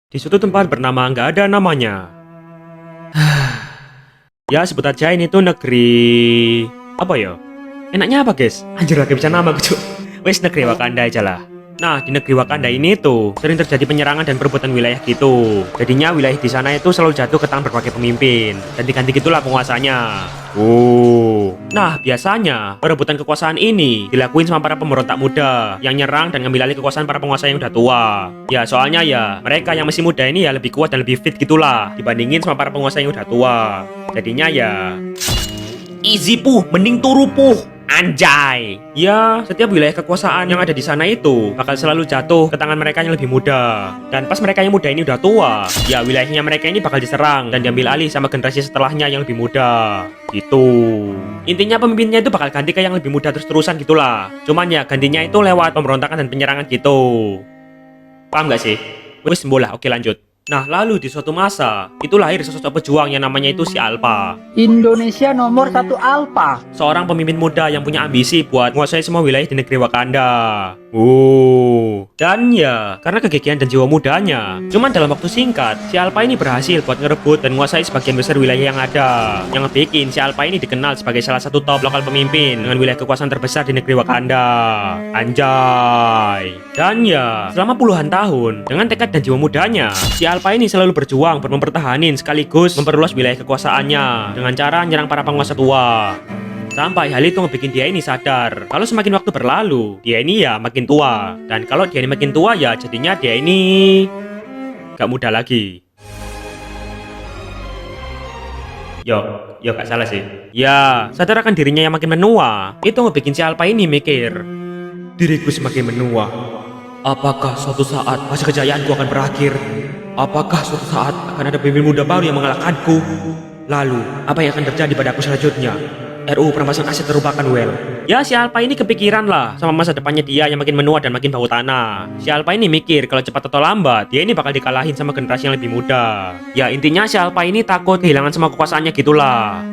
Di suatu tempat bernama nggak ada namanya. Ya sebut aja ini tuh negeri... apa ya? Enaknya apa guys? Anjir lagi bisa nama gue. Wes negeri Wakanda aja lah. Nah, di negeri Wakanda ini tuh sering terjadi penyerangan dan perebutan wilayah gitu. Jadinya wilayah di sana itu selalu jatuh ke tangan berbagai pemimpin dan diganti gitulah penguasanya. Nah, biasanya perebutan kekuasaan ini dilakuin sama para pemberontak muda yang nyerang dan ngambil alih kekuasaan para penguasa yang udah tua. Ya, soalnya ya mereka yang masih muda ini ya lebih kuat dan lebih fit gitulah dibandingin sama para penguasa yang udah tua. Jadinya ya easy puh, mending turu puh. Anjay. Ya, setiap wilayah kekuasaan yang ada di sana itu bakal selalu jatuh ke tangan mereka yang lebih muda. Dan pas mereka yang muda ini udah tua, ya wilayahnya mereka ini bakal diserang dan diambil alih sama generasi setelahnya yang lebih muda. Gitu. Intinya pemimpinnya itu bakal ganti ke yang lebih muda terus-terusan gitulah. Cuman ya gantinya itu lewat pemberontakan dan penyerangan gitu. Paham gak sih? Wes bola, oke lanjut. Nah, lalu di suatu masa, itu lahir sosok pejuang yang namanya itu si Alpha. Indonesia nomor 1 Alpha. Seorang pemimpin muda yang punya ambisi buat menguasai semua wilayah di negeri Wakanda. Dan ya, karena kegigihan dan jiwa mudanya, cuman dalam waktu singkat, si Alpha ini berhasil buat ngerebut dan menguasai sebagian besar wilayah yang ada. Yang bikin si Alpha ini dikenal sebagai salah satu top lokal pemimpin dengan wilayah kekuasaan terbesar di negeri Wakanda. Anjay. Dan ya, selama puluhan tahun, dengan tekad dan jiwa mudanya, si Alpha ini selalu berjuang buat mempertahanin sekaligus memperluas wilayah kekuasaannya dengan cara menyerang para penguasa tua. Sampai hal itu ngebikin dia ini sadar kalau semakin waktu berlalu, dia ini ya makin tua. Dan kalau dia ini makin tua ya jadinya dia ini gak muda lagi. Yo gak salah sih. Ya, sadar akan dirinya yang makin menua, itu ngebikin si Alpha ini mikir, diriku semakin menua. Apakah suatu saat masa kejayaanku akan berakhir? Apakah suatu saat akan ada pemimpin muda baru yang mengalahkanku? Lalu, apa yang akan terjadi padaku selanjutnya? RUU perampasan aset terlupakan well. Ya si Alpha ini kepikiran lah sama masa depannya dia yang makin menua dan makin bau tanah. Si Alpha ini mikir kalau cepat atau lambat dia ini bakal dikalahin sama generasi yang lebih muda. Ya intinya si Alpha ini takut kehilangan semua kekuasaannya gitulah.